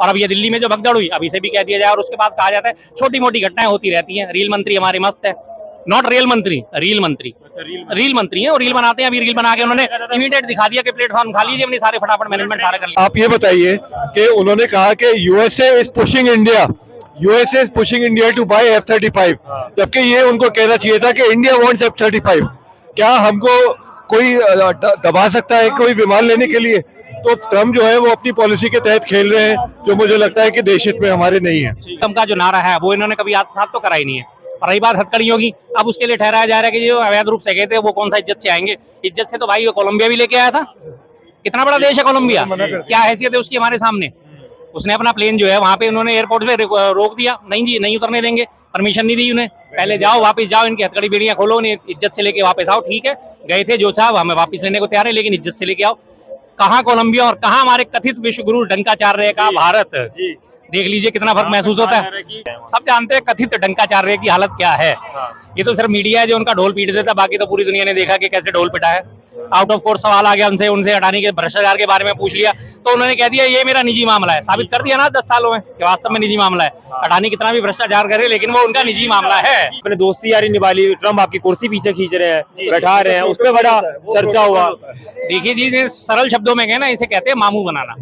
और अब ये दिल्ली में जो भगदड़ हुई, अब इसे भी कह दिया जाए। और उसके बाद कहा जाता है छोटी मोटी घटनाएं होती रहती हैं, रील मंत्री हमारे मस्त है, नॉट रियल मंत्री, रील मंत्री, रील मंत्री है, और रील बनाते हैं। अभी रील बना के उन्होंने इमीडिएट दिखा दिया कि प्लेटफॉर्म खा लीजिए, अपनी सारे फटाफट मैनेजमेंट सारा कर लिया। आप ये बताइए कि उन्होंने कहा कि USA is pushing India, USA is pushing India to buy F-35, जबकि ये उनको कहना चाहिए था कि इंडिया वांट्स F-35। क्या हमको कोई दबा सकता है कोई विमान लेने के लिए? तो ट्रम्प जो है वो अपनी पॉलिसी के तहत खेल रहे हैं, जो मुझे लगता है कि देश हित में हमारे नहीं है। ट्रम्प का जो नारा है वो इन्होंने कभी आत्मसात तो करा ही नहीं है। और रही बात हथकड़ियों की, अब उसके लिए ठहराया जा रहा है कि जो अवैध रूप से गए थे वो कौन सा इज्जत से आएंगे। इज्जत से तो भाई कोलंबिया भी लेके आया था, कितना बड़ा देश है कोलंबिया, क्या हैसियत है उसकी हमारे सामने। उसने अपना प्लेन जो है वहां पे उन्होंने एयरपोर्ट पे रोक दिया, नहीं जी नहीं उतरने देंगे, परमिशन नहीं दी उन्हें, पहले जाओ वापस जाओ, इनकी हथकड़ी बेड़ियां खोलो, उन्हें इज्जत से लेके वापस आओ। ठीक है, गए थे जो था हमें वापस लेने को तैयार है, लेकिन इज्जत से लेके आओ। कहाँ कोलंबिया और कहाँ हमारे कथित विश्व गुरु डंकाचार्य का भारत, देख लीजिए कितना फर्क महसूस होता है। सब जानते हैं कथित डंकाचार्य की हालत क्या है। ये तो सिर्फ मीडिया है जो उनका ढोल पीट देता, बाकी तो पूरी दुनिया ने देखा कि कैसे ढोल पिटा है। आउट ऑफ कोर्ट सवाल आ गया उनसे हटाने के, भ्रष्टाचार के बारे में पूछ लिया तो उन्होंने कह दिया ये मेरा निजी मामला है। साबित कर दिया ना 10 सालों में कि वास्तव में निजी मामला है। अडानी कितना भी भ्रष्टाचार करे लेकिन वो उनका निजी मामला है। अपने दोस्ती यारी निभा ली, ट्रम्प आपकी कुर्सी पीछे खींच रहे हैं, बैठा रहे हैं, उसमें बड़ा चर्चा हुआ। देखिए जी, सरल शब्दों में कहना, इसे कहते हैं मामू बनाना।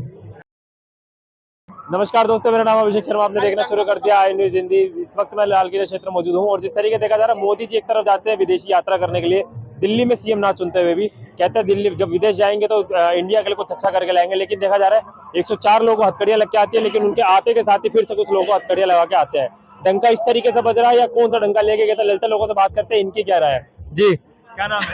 नमस्कार दोस्तों, मेरा नाम अभिषेक शर्मा, आपने देखना शुरू कर दिया आई न्यूज़ हिंदी। इस वक्त मैं लाल किला क्षेत्र में मौजूद हूँ और जिस तरीके देखा जा रहा है, मोदी जी एक तरफ जाते हैं विदेशी यात्रा करने के लिए, दिल्ली में सीएम ना चुनते हुए भी कहते हैं दिल्ली जब विदेश जाएंगे तो इंडिया के लिए कुछ अच्छा करके लाएंगे। लेकिन देखा जा रहा है 104 लोगों को हथकड़ियां लग के आती है, लेकिन उनके आते के साथ ही फिर से कुछ लोगों को हथकड़ियां लगा के आते हैं। डंका इस तरीके से बज रहा है या कौन सा डंका लेके गया था? ललते लोगों से बात करते हैं, इनकी क्या राय है जी? क्या नाम है?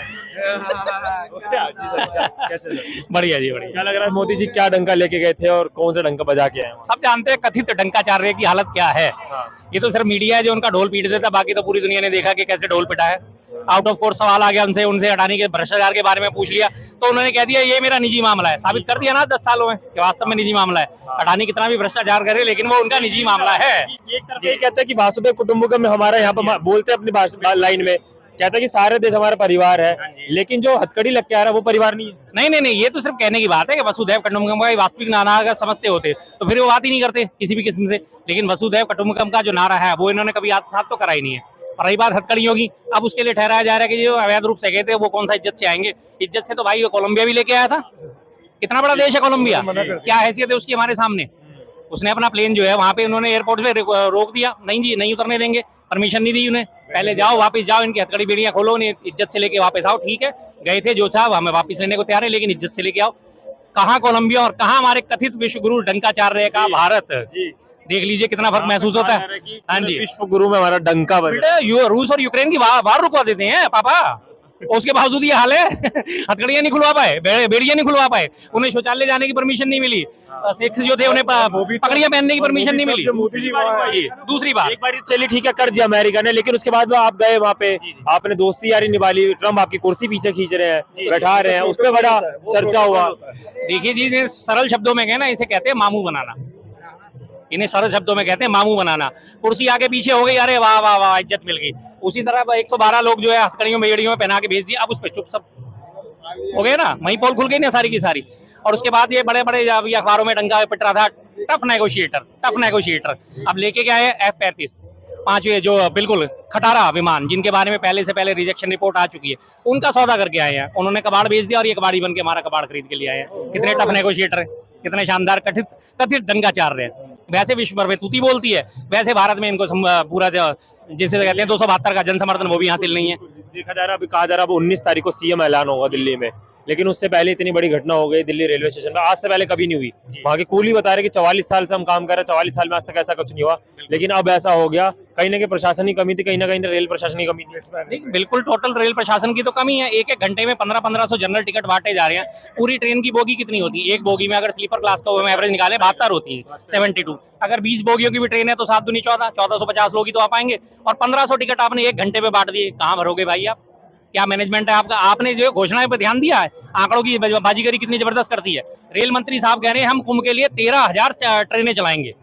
बढ़िया जी, बढ़िया। क्या लग रहा है मोदी जी क्या डंका लेके गए थे और कौन सा डंका बजा के आए? सब जानते हैं कथित डंकाचार्य की हालत क्या है। ये तो सिर्फ मीडिया है जो उनका ढोल पीट देता, बाकी तो पूरी दुनिया ने देखा कि कैसे ढोल पिटा है। आउट ऑफ कोर्ट सवाल आ गया उनसे हटाने के, भ्रष्टाचार के बारे में पूछ लिया तो उन्होंने कह दिया ये मेरा निजी मामला है। साबित कर दिया ना 10 सालों में कि वास्तव में निजी मामला है। अडानी कितना भी भ्रष्टाचार करे लेकिन वो उनका निजी मामला है। एक तरफ ये कहते हैं कि वासुदेव कुटुंबकम में हमारा यहाँ पर बोलते हैं अपनी लाइन में, कहता है कि सारे देश हमारा परिवार है, लेकिन जो हथकड़ी लग के आ रहा है वो परिवार नहीं है। नहीं, ये तो सिर्फ कहने की बात है कि वसुधैव कुटुंबकम का वास्तविक नारा अगर समझते होते तो फिर वो बात ही नहीं करते किसी भी किस्म से। लेकिन वसुधैव कुटुंबकम का जो नारा है वो इन्होंने कभी आत्मसात तो करा ही नहीं है। और रही बात हथकड़ियों की, अब उसके लिए ठहराया जा रहा है कि जो अवैध रूप से गए थे वो कौन सा इज्जत से आएंगे। इज्जत से तो भाई कोलंबिया भी लेके आया था, कितना बड़ा देश है कोलंबिया, क्या हैसियत है उसकी हमारे सामने। उसने अपना प्लेन जो है वहां पे उन्होंने एयरपोर्ट पे रोक दिया, नहीं जी नहीं उतरने देंगे, परमिशन नहीं दी उन्हें, पहले जाओ वापस जाओ, इनकी हथकड़ी बेड़ियां खोलो, उन्हें इज्जत से लेके वापस आओ। ठीक है, गए थे जो था हमें वापस लेने को तैयार है, लेकिन इज्जत से लेके आओ। कहाँ कोलंबिया और कहाँ हमारे कथित विश्व गुरु डंकाचार्य का भारत, देख लीजिए कितना फर्क महसूस होता है। हाँ जी, विश्व गुरु में हमारा डंका बजा। रूस और यूक्रेन की वार रुकवा देते हैं पापा, उसके बावजूद ये हाल है। हथकड़ियां नहीं खुलवा पाए, बेड़ियां नहीं खुलवा पाए, उन्हें शौचालय जाने की परमिशन नहीं मिली, सिख जो थे उन्हें पगड़ियां पहनने की परमिशन नहीं मिली। दूसरी बात, एक बार चलिए ठीक है कर दिया अमेरिका ने, लेकिन उसके बाद में आप गए वहाँ पे, आपने दोस्ती यारी निभा ली, ट्रम्प आपकी कुर्सी पीछे खींच रहे हैं, बैठा रहे हैं, उसमें बड़ा चर्चा हुआ। देखिए जी, सरल शब्दों में कहना, इसे कहते हैं मामू बनाना। इन्हें सरल शब्दों में कहते हैं मामू बनाना। कुर्सी आगे पीछे हो गई, अरे वाह वाह वाह इज्जत मिल गई। उसी तरह 112 लोग जो है हथकड़ियों बेड़ियों में पहना के भेज दिया, अब उस पर चुप सब हो गए ना, वही पोल खुल गई ना सारी की सारी। और उसके बाद ये बड़े बड़े अखबारों में डंका पिट रहा था, टफ नेगोशिएटर। अब लेके क्या है F-35, 5वें जो बिल्कुल खटारा विमान, जिनके बारे में पहले से पहले रिजेक्शन रिपोर्ट आ चुकी है, उनका सौदा करके आए हैं। उन्होंने कबाड़ बेच दिया और ये कबाड़ी बन के हमारा कबाड़ खरीद के लिए आए हैं। कितने टफ नेगोशिएटर है, कितने शानदार कथित डंकाचार्य है। वैसे विश्व भर में तूती बोलती है, वैसे भारत में इनको पूरा जैसे कहते हैं 272 का जन समर्थन वो भी हासिल नहीं है। देखा जा रहा है, अभी कहा जा रहा है 19 तारीख को सीएम ऐलान होगा दिल्ली में, लेकिन उससे पहले इतनी बड़ी घटना हो गई दिल्ली रेलवे स्टेशन पर, आज से पहले कभी नहीं हुई। वहाँ के कूली बता रहे कि 44 साल से हम काम कर रहे हैं, 44 साल में आज तक ऐसा कुछ नहीं हुआ, लेकिन अब ऐसा हो गया। कहीं ना कहीं प्रशासन की कमी थी, कहीं ना कहीं रेल प्रशासन की कमी थी। बिल्कुल टोटल रेल प्रशासन की तो कमी है। एक घंटे में 1500 जनरल टिकट बांटे जा रहे हैं। पूरी ट्रेन की बोगी कितनी होती है? एक बोगी में अगर स्लीपर क्लास का एवरेज निकाले 72 होती है, 72। अगर 20 बोगियों की भी ट्रेन है तो 7 दूनी 1450 लोग ही तो आ पाएंगे। और 1500 टिकट आपने एक घंटे में बांट दिए, कहाँ भरोगे भाई आप? क्या मैनेजमेंट है आपका? आपने जो घोषणाएं पर ध्यान दिया है? आंकड़ों की बाजीगरी कितनी जबरदस्त करती है। रेल मंत्री साहब कह रहे हैं हम कुंभ के लिए 13,000 ट्रेनें चलाएंगे,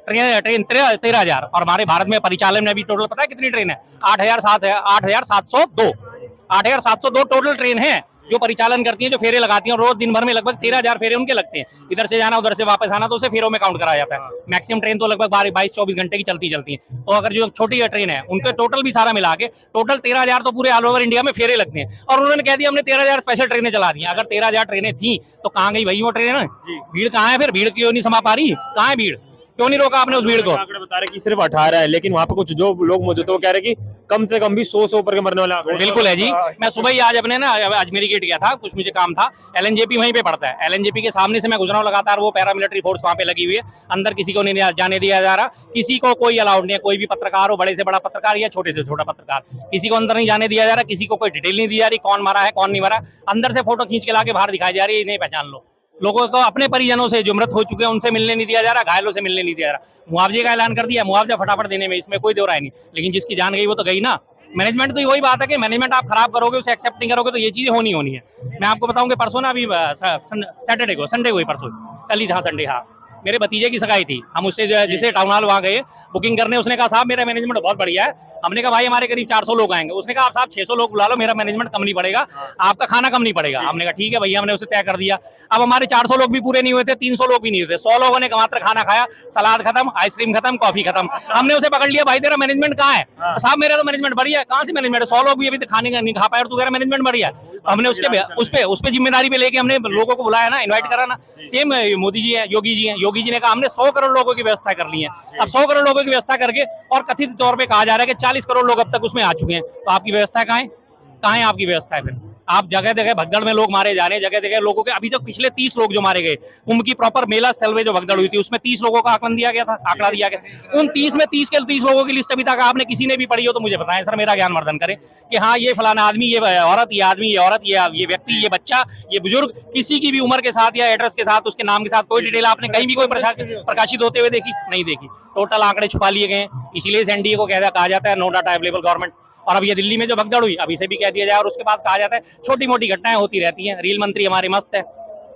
ट्रेन 13,000। और हमारे भारत में परिचालन में भी टोटल पता है कितनी ट्रेन है? 8,702 टोटल ट्रेन है। जो परिचालन करती हैं, जो फेरे लगाती हैं, रोज दिन भर में लगभग 13,000 फेरे उनके लगते हैं। इधर से जाना उधर से वापस आना, तो उसे फेरों में काउंट कराया जाता है। मैक्सिमम ट्रेन तो लगभग 22-24 घंटे की चलती है। तो अगर जो छोटी ट्रेन है उनके टोटल भी सारा मिला के टोटल 13,000 तो पूरे ऑल ओवर इंडिया में फेरे लगते हैं। और उन्होंने कह दिया हमने 13,000 स्पेशल ट्रेनें चला दी। अगर 13,000 ट्रेनें थी तो कहाँ गई भाई वो ट्रेन? भीड़ कहाँ है फिर? भीड़ क्यों नहीं समा पा रही? कहाँ है भीड़? क्यों नहीं रोका आपने उस भीड़ को? आंकड़े बता रहे कि सिर्फ 18 है, लेकिन वहाँ पे कुछ जो लोग मौजूद थे वो कह रहे कि कम से कम भी 100 ऊपर के मरने वाले आंकड़े। बिल्कुल है जी। मैं सुबह ही आज अपने ना अजमेरी गेट गया था, कुछ मुझे काम था। एलएनजेपी वहीं पे पड़ता है। एलएनजेपी के सामने से मैं गुजरा हूं लगातार, वो पैरामिलिट्री फोर्स वहां पे लगी हुई है। अंदर किसी को नहीं जाने दिया जा रहा, किसी को कोई अलाउड नहीं है। कोई भी पत्रकार हो, बड़े से बड़ा पत्रकार या छोटे से छोटा पत्रकार, किसी को अंदर नहीं जाने दिया जा रहा। किसी को कोई डिटेल नहीं दी जा रही, कौन मरा है कौन नहीं मरा। अंदर से फोटो खींच के लाके बाहर दिखाई जा रही है, नहीं पहचान लो। लोगों को अपने परिजनों से जो मृत हो चुके हैं उनसे मिलने नहीं दिया जा रहा, घायलों से मिलने नहीं दिया जा रहा। मुआवजे का ऐलान कर दिया, मुआवजा फटाफट देने में इसमें कोई दो राय नहीं, लेकिन जिसकी जान गई वो तो गई ना। मैनेजमेंट तो वही बात है कि मैनेजमेंट आप खराब करोगे, उसे एक्सेप्ट नहीं करोगे तो ये चीजें होनी है। मैं आपको बताऊं कि परसों ना अभी सैटरडे को, संडे को ही, परसों कल ही था संडे, हाँ, मेरे भतीजे की सगाई थी। हम उससे जिसे टाउन हॉल वहाँ गए बुकिंग करने, उसने कहा साहब मेरा मैनेजमेंट बहुत बढ़िया है। हमने कहा भाई हमारे करीब 400 लोग आएंगे। उसने कहा आप साहब 600 लोग बुला लो, मेरा मैनेजमेंट कम नहीं पड़ेगा, आपका खाना कम नहीं पड़ेगा। हमने कहा ठीक है भैया, हमने उसे तय कर दिया। अब हमारे 400 लोग भी पूरे नहीं हुए थे, 300 लोग भी नहीं हुए थे। 100 लोगों ने मात्र खाना खाया, सलाद खत्म, आइसक्रीम खत्म, कॉफी खत्म। हमने उसे पकड़ लिया, भाई तेरा मैनेजमेंट कहाँ है? साहब मेरा तो मैनेजमेंट बढ़िया है। कहाँ से मैनेजमेंट? 100 लोग भी अभी तक खाने का नहीं खा पाए और तू कह रहा मैनेजमेंट बढ़िया है। हमने उस पे जिम्मेदारी पे लेके हमने लोगों को बुलाया ना, इन्वाइट करा ना। सेम मोदी जी है, योगी जी हैं। योगी जी ने कहा हमने 100 करोड़ लोगों की व्यवस्था कर ली है। अब 100 करोड़ लोगों की व्यवस्था करके और कथित तौर पे कहा जा रहा है कि 40 करोड़ लोग अब तक उसमें आ चुके हैं। तो आपकी व्यवस्था कहाँ है? कहाँ है आपकी व्यवस्था है? फिर आप जगह जगह भगदड़ में लोग मारे जा रहे हैं, जगह जगह लोगों के। अभी तक पिछले 30 लोग जो मारे गए, कुंभ की प्रॉपर मेला स्थल में जो भगदड़ हुई थी उसमें 30 लोगों का आकलन दिया गया था, आंकड़ा दिया गया। उन 30 में 30 के 30 लोगों की लिस्ट अभी तक आपने किसी ने भी पढ़ी हो तो मुझे बताएं सर, मेरा ज्ञान वर्धन करें कि हाँ ये फलाना आदमी, ये औरत, ये आदमी, ये औरत, ये व्यक्ति, ये बच्चा, ये बुजुर्ग, किसी की भी उम्र के साथ या एड्रेस के साथ, उसके नाम के साथ कोई डिटेल आपने कहीं भी कोई प्रकाशित होते हुए देखी? नहीं देखी। टोटल आंकड़े छुपा लिए गए। इसीलिए एनडीए को कहा जाता है नो डाटा अवेलेबल गवर्नमेंट। और अब ये दिल्ली में जो भगदड़ हुई, अब इसे भी कह दिया जाए। और उसके बाद कहा जाता है छोटी मोटी घटनाएं होती रहती हैं। रील मंत्री हमारे मस्त है,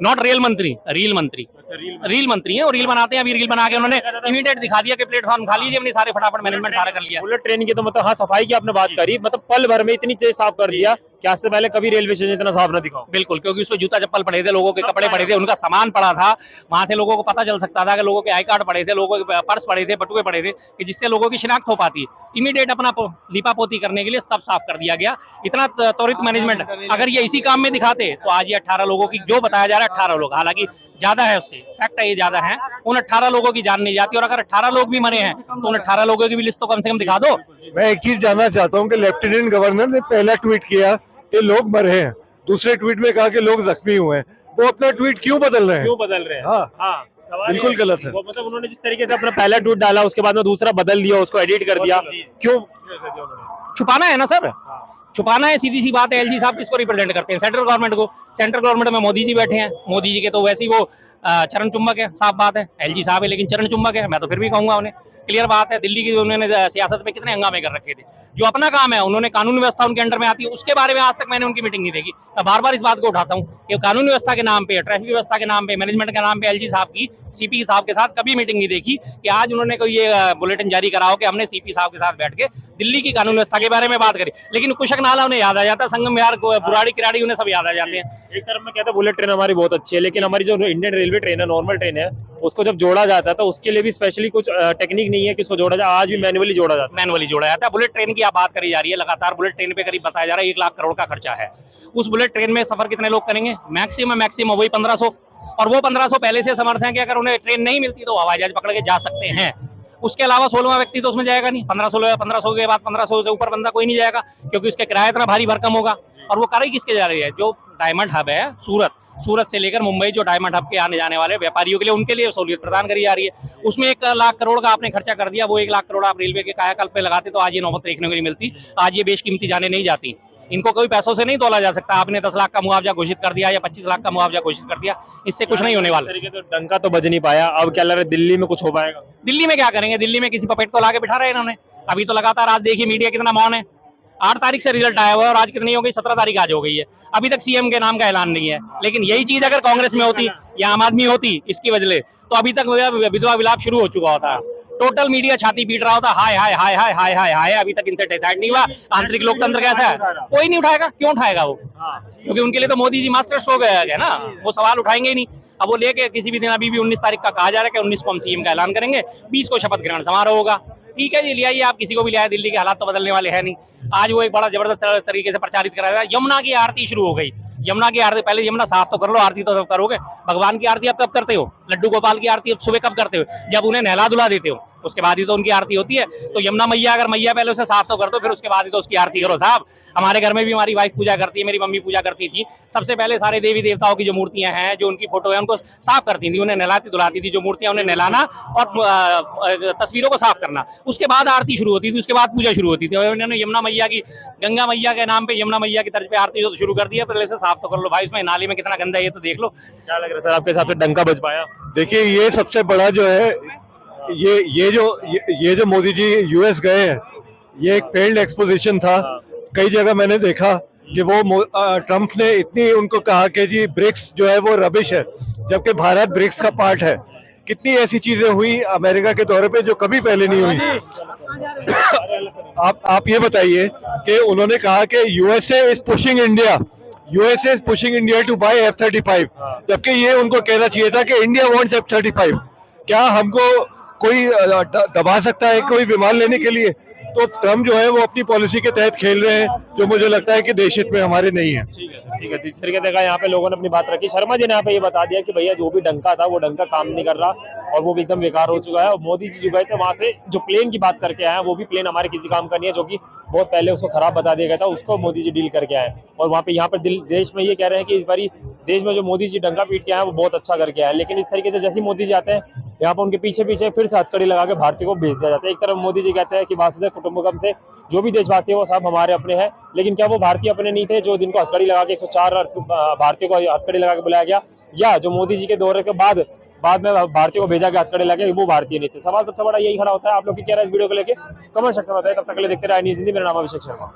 नॉट रियल मंत्री, रील मंत्री। रील मंत्री है और रील बनाते हैं। अभी रील बना के उन्होंने इमीडिएट दिखा दिया कि प्लेटफॉर्म खा लीजिए, हमने सारे फटाफट मैनेजमेंट सारा कर लिया। बुलेट ट्रेन की तो मतलब हाँ सफाई की आपने बात करी, मतलब पल भर में इतनी तेज साफ कर दिया कि आज से पहले कभी रेलवे स्टेशन इतना साफ ना दिखाओ। बिल्कुल, क्योंकि उसमें जूता चप्पल पड़े थे, लोगों के कपड़े पड़े थे, उनका सामान पड़ा था। वहां से लोगों को पता चल सकता था कि लोगों के आई कार्ड पड़े थे, लोगों के पर्स पड़े थे, बटुए पड़े थे, कि जिससे लोगों की शिनाख्त हो पाती। इमीडिएट अपना लीपापोती करने के लिए सब साफ कर दिया गया। इतना त्वरित मैनेजमेंट। अगर ये इसी काम में दिखाते तो आज ये 18 लोगों की, जो बताया जा रहा है 18 लोग, हालांकि ज्यादा है, उससे फैक्ट है ये ज्यादा है, उन 18 लोगों की जान नहीं जाती। और अगर 18 लोग भी मरे हैं तो उन 18 लोगों की भी लिस्ट तो कम से कम दिखा दो। मैं एक चीज जानना चाहता हूँ कि लेफ्टिनेंट गवर्नर ने पहला ट्वीट किया कि लोग मरे हैं, दूसरे ट्वीट में कहा कि लोग जख्मी हुए हैं। वो अपना ट्वीट क्यों बदल रहे हैं? क्यों बदल रहे हैं? हाँ, बिल्कुल गलत है। वो मतलब उन्होंने जिस तरीके से अपना पहला ट्वीट डाला उसके बाद में दूसरा बदल दिया, उसको एडिट कर दिया, क्यों? छुपाना है ना सर, छुपाना है, सीधी सी बात है। एलजी साहब किसको रिप्रेजेंट करते हैं? सेंट्रल गवर्नमेंट को। सेंट्रल गवर्नमेंट में मोदी जी बैठे हैं, मोदी जी के तो वैसे ही वो चरण चुंबक है, साफ बात है। एलजी साहब है लेकिन चरण चुंबक है, मैं तो फिर भी कहूंगा उन्हें। क्लियर बात है। दिल्ली की उन्होंने सियासत में कितने हंगामे कर रखे थे। जो अपना काम है, उन्होंने कानून व्यवस्था उनके अंडर में आती है, उसके बारे में आज तक मैंने उनकी मीटिंग नहीं देखी। मैं बार बार इस बात को उठाता हूँ कि कानून व्यवस्था के नाम पे, ट्रैफिक व्यवस्था के नाम पे, मैनेजमेंट के नाम पे एलजी साहब की सीपी साहब के साथ कभी मीटिंग नहीं देखी कि आज उन्होंने कोई ये बुलेटिन जारी करा हो कि हमने सीपी साहब के साथ बैठ के दिल्ली की कानून व्यवस्था के बारे में बात करी। लेकिन कुशक नाला उन्हें याद आ जाता है, संगम विहार, बुराड़ी, किराड़ी, उन्हें सब याद आ जाते हैं। एक तरफ में कहते हैं बुलेट ट्रेन हमारी बहुत अच्छी है, लेकिन हमारी जो इंडियन रेलवे ट्रेन है, नॉर्मल ट्रेन है, उसको जब जोड़ा जाता है तो उसके लिए भी स्पेशली कुछ टेक्निक नहीं है कि उसको जोड़ा जाए। आज भी मैनुअली जोड़ा जाता है। मैनुअली जोड़ा जाता है। बुलेट ट्रेन की आप बात करी जा रही है, लगातार बुलेट ट्रेन पे करीब बताया जा रहा है 1 लाख करोड़ का खर्चा है। उस बुलेट ट्रेन में सफर कितने लोग करेंगे? मैक्सिमम वही 1500। और वो 1500 पहले से समर्थ है कि अगर उन्हें ट्रेन नहीं मिलती तो हवाई जहाज पकड़ के जा सकते हैं। उसके अलावा 16वां व्यक्ति तो उसमें जाएगा नहीं। 1500 के बाद 1500 से ऊपर बंदा कोई नहीं जाएगा, क्योंकि उसका किराया इतना भारी भरकम होगा। और वो कराई किसके जा रही है? जो डायमंड हब है सूरत से लेकर मुंबई, जो डायमंड हब के आने जाने वाले व्यापारियों के लिए, उनके लिए सहूलियत प्रदान करी जा रही है। उसमें 1 लाख करोड़ का आपने खर्चा कर दिया। वो 1 लाख करोड़ आप रेलवे के कायाकल्प पे लगाते तो आज ये नौबत देखने को नहीं मिलती, आज ये बेशकीमती जाने नहीं जाती। इनको कोई पैसों से नहीं तोला जा सकता। आपने 10 लाख का मुआवजा घोषित कर दिया या 25 लाख का मुआवजा घोषित कर दिया, इससे कुछ नहीं होने वाला। तो डंका तो बज नहीं पाया। अब क्या लग रहा है दिल्ली में कुछ हो पाएगा? दिल्ली में क्या करेंगे? दिल्ली में किसी पपेट को लाके बिठा रहे हैं इन्होंने। अभी तो लगातार आज देखिए मीडिया कितना मौन है। 8 तारीख से रिजल्ट आया हुआ है और आज कितनी हो गई? 17 तारीख आज हो गई है। अभी तक सीएम के नाम का ऐलान नहीं है। लेकिन यही चीज अगर कांग्रेस में होती या आम आदमी होती इसकी वजह, तो अभी तक विधवा विलाप शुरू हो चुका होता। टोटल मीडिया छाती पीट रहा होता, हाय हाय हाय हाय हाय हाय हाय, अभी तक इनसे डिसाइड नहीं हुआ आंतरिक लोकतंत्र कैसा है। कोई नहीं उठाएगा, क्यों उठाएगा वो, क्योंकि उनके लिए तो मोदी जी मास्टर स्ट्रोक है ना, वो सवाल उठाएंगे ही नहीं। अब वो लेके किसी भी दिन, अभी भी 19 तारीख का कहा जा रहा है कि 19 को हम सीएम का ऐलान करेंगे, 20 को शपथ ग्रहण समारोह होगा। ठीक है जी, ले आइए, आप किसी को भी ले आए, दिल्ली के हालात तो बदलने वाले हैं नहीं। आज वो एक बड़ा जबरदस्त तरीके से प्रचारित कराया, यमुना की आरती शुरू हो गई। यमुना की आरती, पहले यमुना साफ तो कर लो, आरती तो करोगे। भगवान की आरती आप कब करते हो, लड्डू गोपाल की आरती सुबह कब करते हो, जब उन्हें नहला धुला देते हो, उसके बाद ही तो उनकी आरती होती है। तो यमुना मैया, अगर मैया पहले उसे साफ तो कर दो, फिर उसके बाद ही तो उसकी आरती करो साहब। हमारे घर में भी हमारी वाइफ पूजा करती है, मेरी मम्मी पूजा करती थी। सबसे पहले सारे देवी देवताओं की जो मूर्तियां हैं, जो उनकी फोटो है, उनको साफ करती थी, उन्हें नहलाती धुलाती थी। जो मूर्तियां उन्हें नहलाना और तस्वीरों को साफ करना, उसके बाद आरती शुरू होती थी, उसके बाद पूजा शुरू होती थी। और इन्होंने यमुना मैया की, गंगा मैया के नाम पे यमुना मैया की तर्ज पे आरती तो शुरू कर दिया, पहले से साफ तो कर लो भाई। उसमें नाली में कितना गंदा है ये तो देख लो। क्या लग रहा है सर, आपके साथ में डंका बज पाया? देखिए, ये सबसे बड़ा जो है, ये जो मोदी जी यूएस गए हैं, ये एक फेल्ड एक्सपोजिशन था। कई जगह मैंने देखा कि वो ट्रम्प ने इतनी उनको कहा कि जी ब्रिक्स जो है वो रबिश है, जबकि भारत ब्रिक्स का पार्ट है। कितनी ऐसी चीजें हुई अमेरिका के दौरे पे जो कभी पहले नहीं हुई। आप ये बताइए कि उन्होंने कहा कि USA is pushing India to buy F-35, जबकि ये उनको कहना चाहिए था कि इंडिया वांट्स F-35। क्या हमको कोई दबा सकता है कोई विमान लेने के लिए? तो ट्रम्प जो है वो अपनी पॉलिसी के तहत खेल रहे हैं, जो मुझे लगता है कि देश हित में हमारे नहीं है। ठीक है, जिस तरीके देखा यहाँ पे लोगों ने अपनी बात रखी। शर्मा जी ने यहाँ पे ये बता दिया कि भैया जो भी डंका था वो डंका काम नहीं कर रहा और वो भी एकदम बेकार हो चुका है। और मोदी जी जो गए थे वहां से जो प्लेन की बात करके आए हैं, वो भी प्लेन हमारे किसी काम का नहीं है, जो कि बहुत पहले उसको खराब बता दिया गया था, उसको मोदी जी डील करके आए। और वहाँ पे यहाँ पर देश में ये कह रहे हैं कि इस बारी देश में जो मोदी जी डंका पीट के आए वो बहुत अच्छा करके आए। लेकिन इस तरीके से जैसे मोदी जी आते हैं यहाँ पर, उनके पीछे पीछे फिर से हथकड़ी लगा के भारतीय को भेज दिया जाता है। एक तरफ मोदी जी कहते हैं कि वासुदेव कुटुंबकम से जो भी देशवासी है वो सब हमारे अपने हैं, लेकिन क्या वो भारतीय अपने नहीं थे जो जिनको हथकड़ी लगा के 104 भारतीयों को हथकड़ी लगा के बुलाया गया, या जो मोदी जी के दौरे के बाद में भारतीय को भेजा गया हथकड़ी लगा के, वो भारतीय नहीं थे? सवाल सबसे बड़ा यही खड़ा होता है। आप लोग की क्या राय इस वीडियो को लेके कमेंट सेक्शन में बताइए। तब तक के लिए देखते रहिए न्यूज़ हिंदी। मेरा नाम अभिषेक शर्मा।